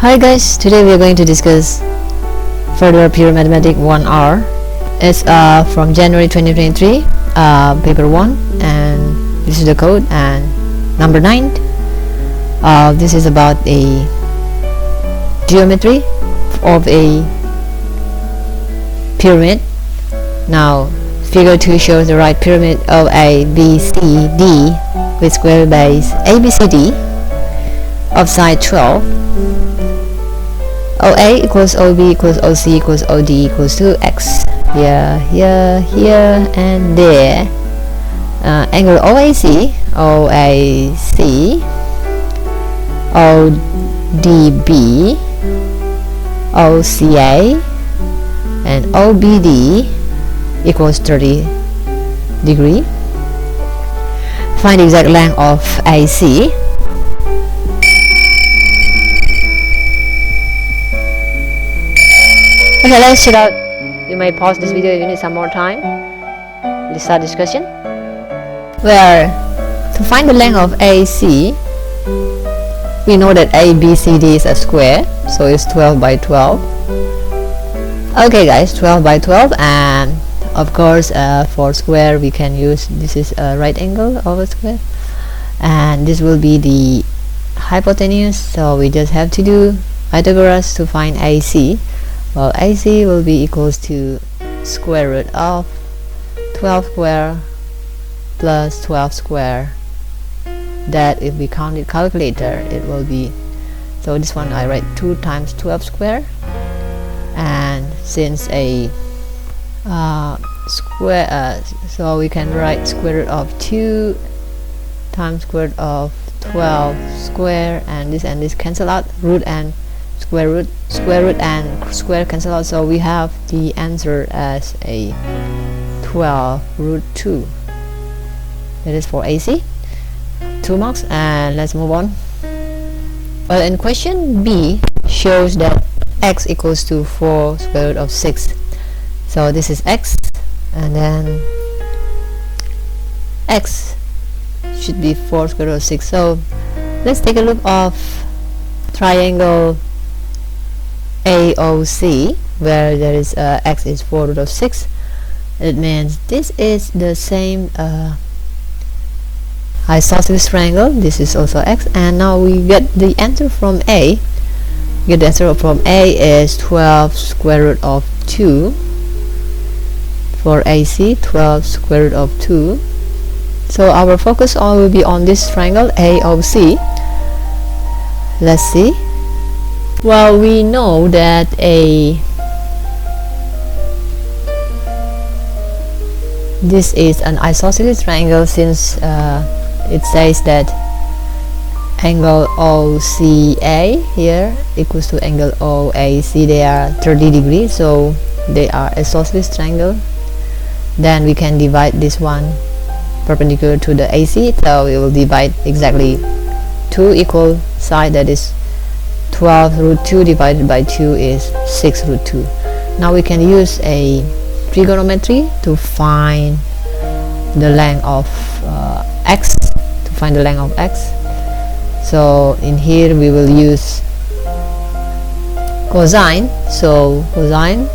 Hi guys, today we are going to discuss further pure mathematics 1R. It's from January 2023, paper 1, and this is the code, and number 9. This is about a geometry of a pyramid. Now figure 2 shows the right pyramid of A, B, C, D with square base ABCD of side 12. OA equals OB equals OC equals OD equals to X. Here, and there. Angle OAC, ODB, OCA, and OBD equals 30 degree. Find the exact length of AC. Okay, let's check out. You may pause this video if you need some more time. Let's start discussion. Where to find the length of AC, we know that ABCD is a square, so it's 12 by 12. Okay guys, 12 by 12, and of course for square we can use, this is a right angle of a square, and this will be the hypotenuse, so we just have to do Pythagoras to find AC. Well, AC will be equals to square root of 12 square plus 12 square. That if we count it calculator, it will be, so this one I write 2 times 12 square, and since a square, so we can write square root of 2 times square root of 12 square, and this cancel out, root and square root and square cancel out, so we have the answer as a 12 root 2. That is for AC. 2 marks, and let's move on. Well, in question B shows that x equals to 4 square root of 6. So this is x, and then x should be 4 square root of 6. So let's take a look of triangle AOC, where there is x is 4 root of 6. It means this is the same isosceles triangle. This is also x, and now we get the answer from A. The answer from A is 12 square root of 2 for AC, 12 square root of 2. So our focus will be on this triangle AOC. Let's see. Well, we know that this is an isosceles triangle, since it says that angle OCA here equals to angle OAC. They are 30 degrees, so they are isosceles triangle. Then we can divide this one perpendicular to the AC, so we will divide exactly 2 equal side, that is 12 root 2 divided by 2 is 6 root 2. Now we can use a trigonometry to find the length of x, So in here we will use cosine. So cosine,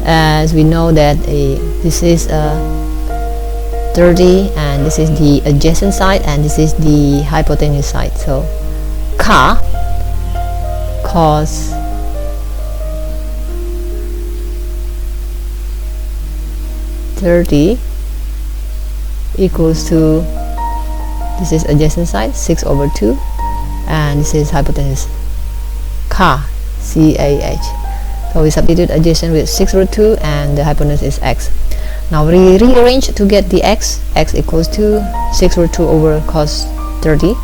as we know that this is 30, and this is the adjacent side, and this is the hypotenuse side. So cos 30 equals to, this is adjacent side, 6 over 2, and this is hypotenuse, CAH. So we substitute adjacent with 6 root 2, and the hypotenuse is x. Now we rearrange to get the x equals to 6 root 2 over cos 30.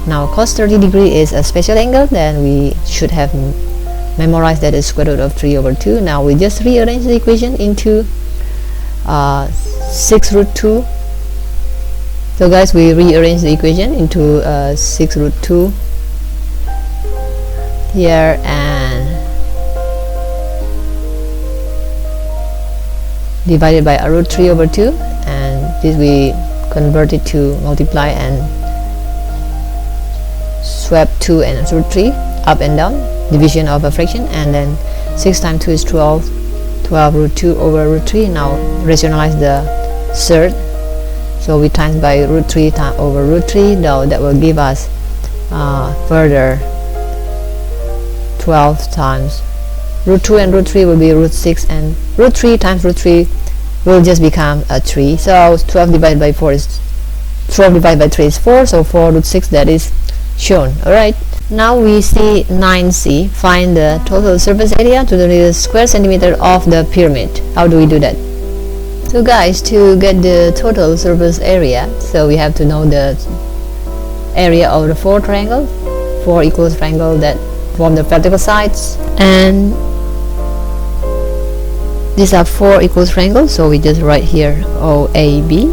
Now cos 30 degree is a special angle, then we should have memorized that is square root of 3 over 2. Now we just rearrange the equation into 6 root 2. So guys, we rearrange the equation into 6 root 2 here, and divided by a root 3 over 2, and this we convert it to multiply and swap 2 and root 3 up and down. division of a fraction, and then 6 times 2 is 12, 12 root 2 over root 3. Now rationalize the surd, so we times by root 3 over root 3. Now that will give us further 12 times root 2, and root 3 will be root 6, and root 3 times root 3 will just become a 3. So 12 divided by 4 is 12 divided by 3 is 4, so 4 root 6, that is shown. Alright, now we see 9c. Find the total surface area to the nearest square centimeter of the pyramid. How do we do that? So guys, to get the total surface area, so we have to know the area of the 4 triangles, 4 equal triangles that form the vertical sides, and these are 4 equal triangles, so we just write here OAB,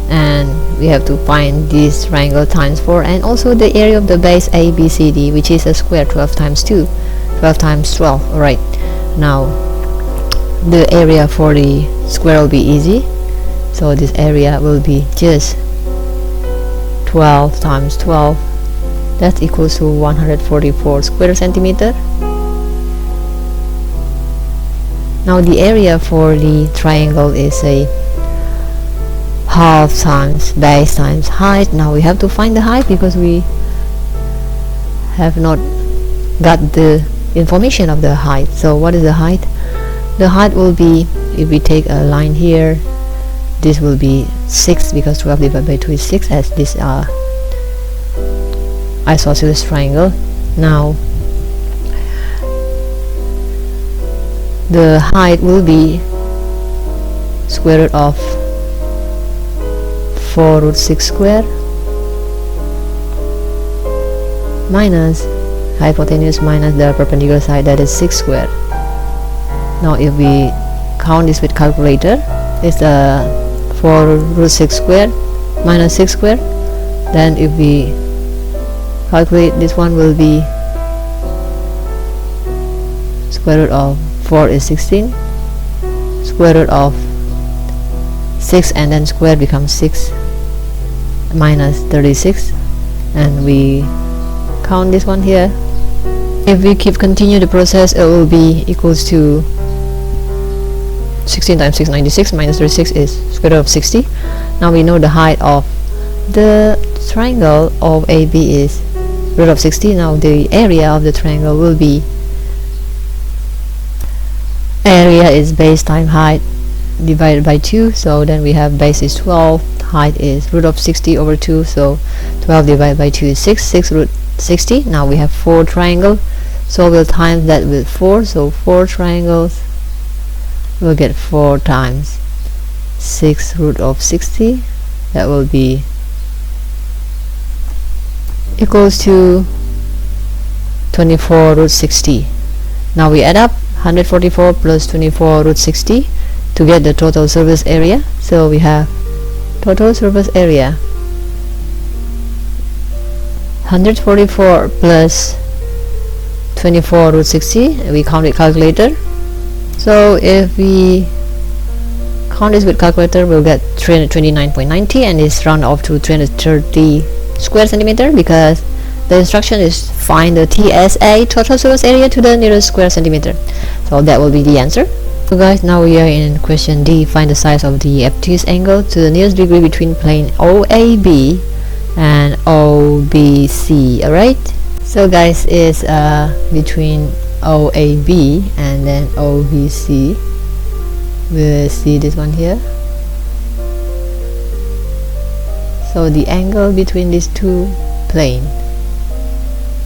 and we have to find this triangle times 4, and also the area of the base ABCD, which is a square, 12 times 2, 12 times 12. Alright, now the area for the square will be easy, so this area will be just 12 times 12, that equals to 144 square centimeter. Now the area for the triangle is a half times base times height. Now we have to find the height because we have not got the information of the height. So what is the height? The height will be, if we take a line here, this will be 6, because 12 divided by 2 is 6, as these are isosceles triangle. Now the height will be square root of 4 root 6 square minus hypotenuse minus the perpendicular side, that is 6 square. Now if we count this with calculator, it's 4 root 6 square minus 6 square. Then if we calculate, this one will be square root of 4 is 16, square root of 6 and then square becomes 6 minus 36, and we count this one here. If we continue the process, it will be equals to 16 times 6, 96, minus 36 is square root of 60. Now we know the height of the triangle of AB is root of 60. Now the area of the triangle will be, area is base times height divided by 2, so then we have base is 12, height is root of 60 over 2, so 12 divided by 2 is 6, 6 root 60. Now we have 4 triangles, so we'll times that with 4, so 4 triangles we'll get 4 times 6 root of 60, that will be equals to 24 root 60. Now we add up 144 plus 24 root 60 to get the total surface area. So we have total surface area 144 plus 24 root 60. We count with calculator. So if we count this with calculator, we'll get 329.90, and it's round off to 330 square centimeter, because the instruction is find the TSA, total surface area, to the nearest square centimeter. So that will be the answer. So guys, now we are in question D. Find the size of the obtuse angle to the nearest degree between plane OAB and OBC. Alright, so guys, it's between OAB and then OBC. We'll see this one here. So the angle between these two planes.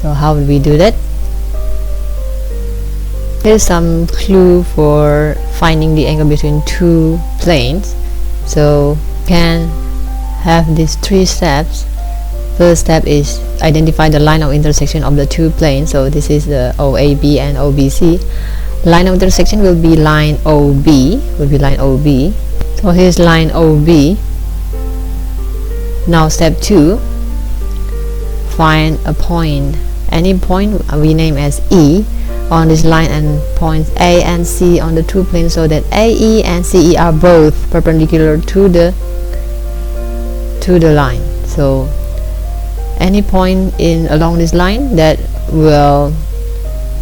So how will we do that? Here's some clue for finding the angle between two planes. So can have these 3 steps. First step is identify the line of intersection of the two planes. So this is the OAB and OBC. Line of intersection will be line OB. So here's line OB. Now step 2, find a point, any point we name as E, on this line, and points A and C on the two planes, so that AE and CE are both perpendicular to the line. So any point along this line that will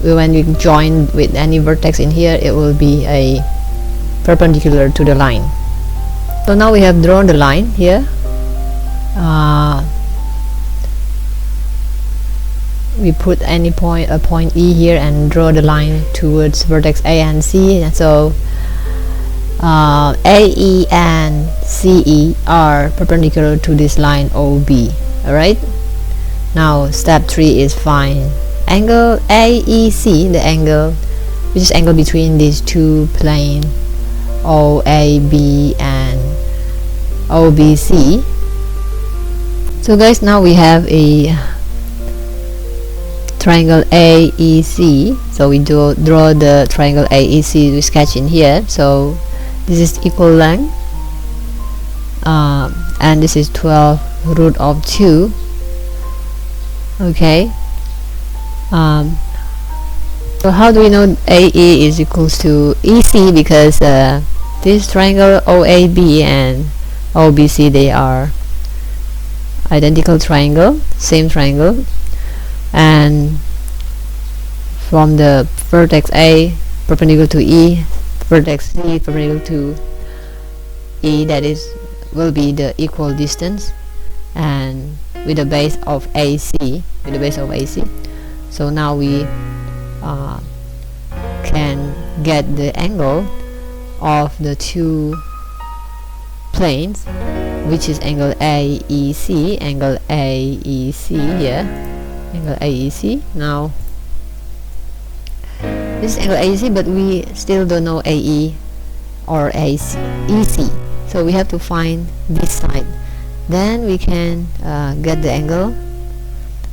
when you join with any vertex in here, it will be a perpendicular to the line. So now we have drawn the line here. We put any point, a point E here, and draw the line towards vertex A and C. And so AE and CE are perpendicular to this line OB. Alright, now step 3 is find angle AEC, the angle which is angle between these two planes OAB and OBC. So guys, now we have a triangle AEC. So we draw the triangle AEC we sketch in here. So this is equal length, and this is 12 root of 2. Okay. So how do we know AE is equals to EC? Because this triangle OAB and OBC, they are identical triangle, same triangle, and from the vertex A perpendicular to E, vertex C perpendicular to E, that is will be the equal distance, and with the base of AC, so now we can get the angle of the two planes, which is angle AEC, angle AEC here, angle AEC. Now this is angle AEC, but we still don't know AE or AC, EC, so we have to find this side. Then we can get the angle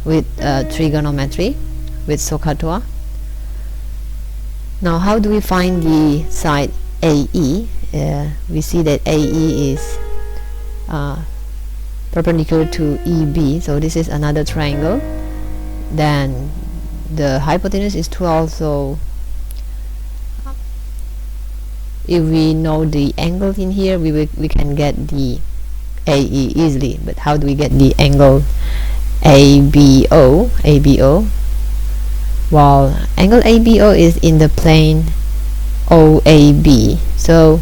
with trigonometry, with SOHCAHTOA. Now how do we find the side AE? We see that AE is perpendicular to EB, so this is another triangle. Then the hypotenuse is 12, so if we know the angle in here, we can get the AE easily. But how do we get the angle ABO? Well, angle ABO is in the plane OAB, so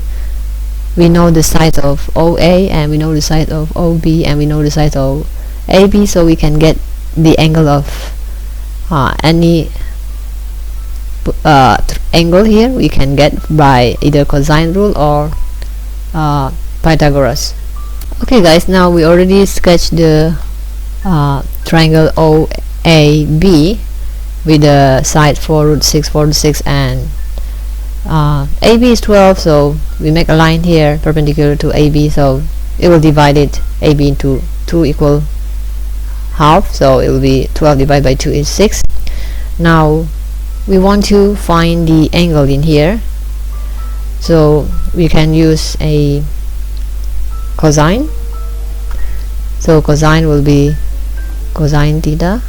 we know the side of OA, and we know the side of OB, and we know the side of AB, so we can get the angle of any angle here. We can get by either cosine rule or Pythagoras. Okay guys, now we already sketched the triangle OAB with the side 4 root 6, and AB is 12, so we make a line here perpendicular to AB, so it will divide it AB into 2 equal half, so it will be 12 divided by 2 is 6. Now we want to find the angle in here, so we can use a cosine. So cosine will be cosine theta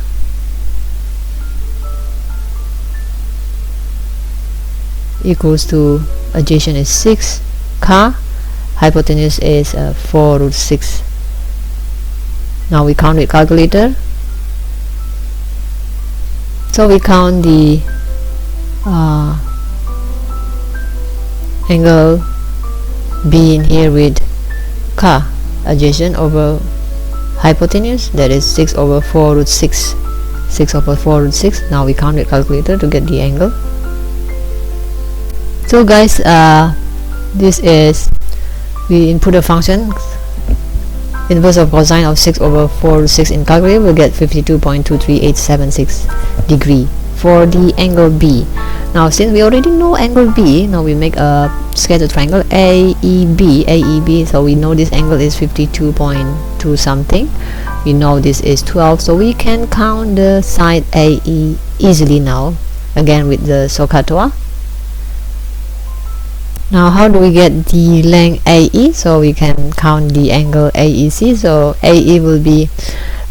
equals to, adjacent is 6 ka, hypotenuse is 4 root 6. Now we count with calculator. So we count the angle B in here with ka, adjacent over hypotenuse, that is 6 over 4 root 6. 6 over 4 root 6. Now we count with calculator to get the angle. So guys, this is, we input a function inverse of cosine of 6 over 4 root 6 in calculator, we'll get 52.23876 degree for the angle B. Now since we already know angle B, now we make a scattered triangle AEB, so we know this angle is 52.2 something. We know this is 12, so we can count the side AE easily now, again with the SOHCAHTOA. Now how do we get the length AE? So we can count the angle AEC. So AE will be,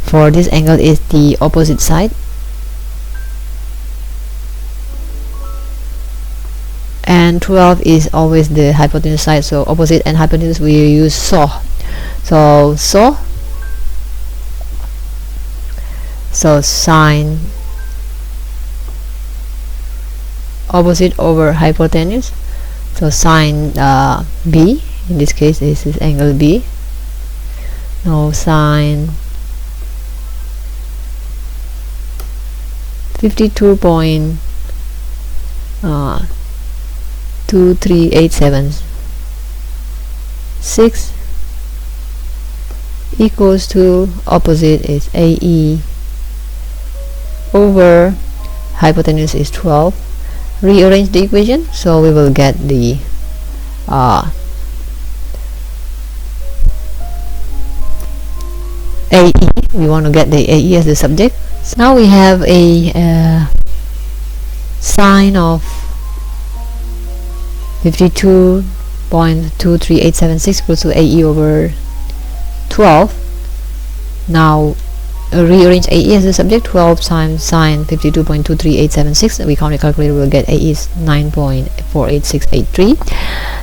for this angle, is the opposite side, and 12 is always the hypotenuse side, so opposite and hypotenuse we use SOH. So sine opposite over hypotenuse. So sine B, in this case this is angle B. Now sine 52.23876 equals to opposite is AE over hypotenuse is 12. Rearrange the equation, so we will get the AE. We want to get the AE as the subject. So now we have a sine of 52.23876 equals to AE over 12. Now rearrange AE as the subject. 12 times sine 52.23876. We count the calculator, will get AE is 9.48683.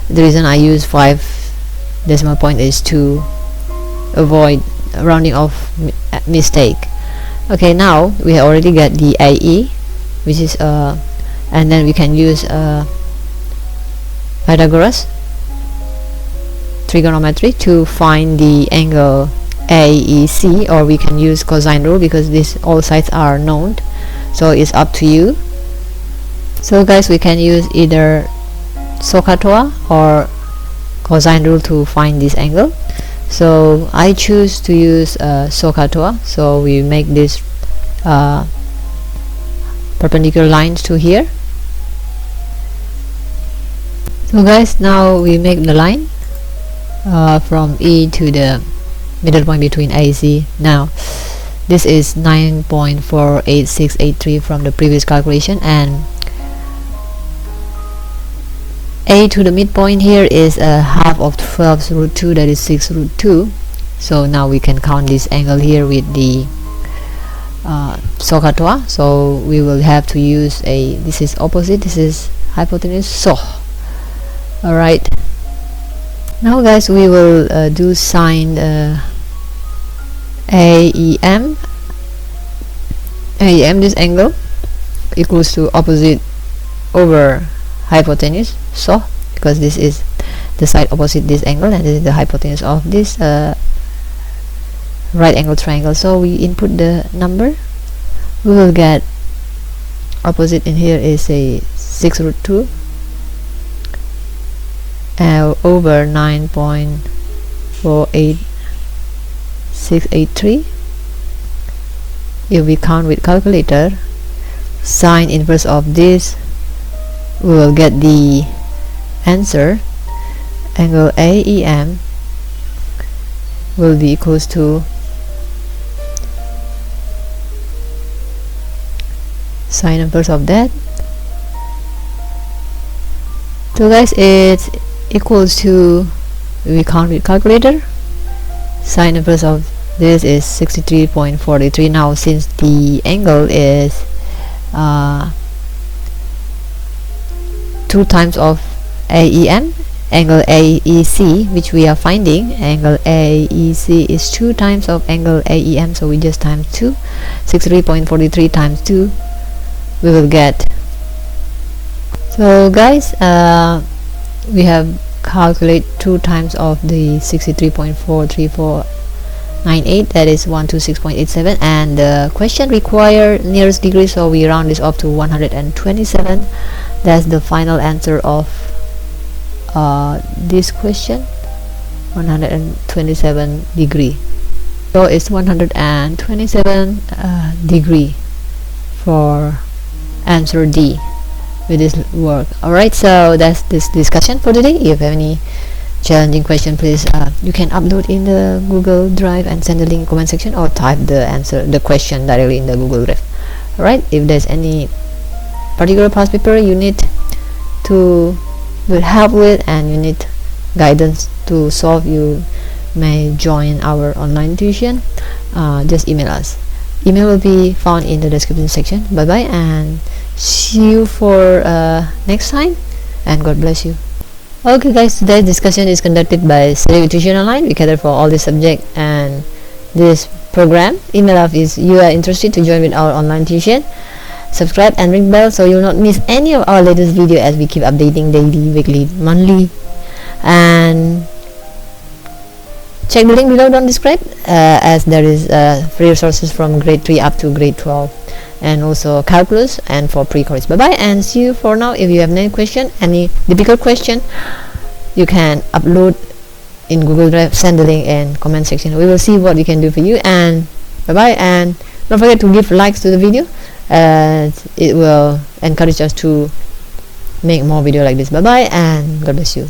The reason I use 5 decimal point is to avoid rounding off mistake. Okay, now we already get the AE, which is and then we can use Pythagoras trigonometry to find the angle AEC, or we can use cosine rule because these all sides are known, so it's up to you. So guys, we can use either SOHCAHTOA or cosine rule to find this angle. So I choose to use SOHCAHTOA. So we make this perpendicular lines to here. So guys, now we make the line from E to the middle point between AC. Now this is 9.48683 from the previous calculation, and A to the midpoint here is half of 12 root 2, that is 6 root 2. So now we can count this angle here with the SOHCAHTOA. So we will have to use a, this is opposite, this is hypotenuse, so alright. Now guys, we will do sine AEM, this angle equals to opposite over hypotenuse, so because this is the side opposite this angle and this is the hypotenuse of this right angle triangle. So we input the number, we will get opposite in here is a 6 root 2 over 9.48683. If we count with calculator, sine inverse of this, we will get the answer. Angle AEM will be equals to sine inverse of that. So guys, it's equals to, we count with calculator, sine inverse of this is 63.43. Now since the angle is 2 times of AEM, angle AEC, which we are finding, angle AEC is 2 times of angle AEM, so we just times 2. 63.43 times 2, we will get. So guys, we have calculate 2 times of the 63.43498, that is 126.87, and the question require nearest degree, so we round this up to 127. That's the final answer of this question, 127 degree. So it's 127 degree for answer D with this work. Alright, so that's this discussion for today. If you have any challenging question, please you can upload in the Google Drive and send the link in comment section, or type the answer, the question directly in the Google Drive. Alright, if there's any particular past paper you need to get help with and you need guidance to solve, you may join our online tuition. Just email us. Email will be found in the description section. Bye bye, and see you for next time, and God bless you. Okay guys, today's discussion is conducted by Study Tuition Online. We cater for all this subject and this program. Email us if you are interested to join with our online tuition. subscribe and ring bell so you'll not miss any of our latest video, as we keep updating daily, weekly, monthly. And check the link below down describe, as there is free resources from grade 3 up to grade 12, and also calculus and for pre-course. Bye bye, and see you for now. If you have any question, any difficult question, you can upload in Google Drive, send the link in comment section. We will see what we can do for you. And bye bye, and don't forget to give likes to the video, it will encourage us to make more video like this. Bye bye, and God bless you.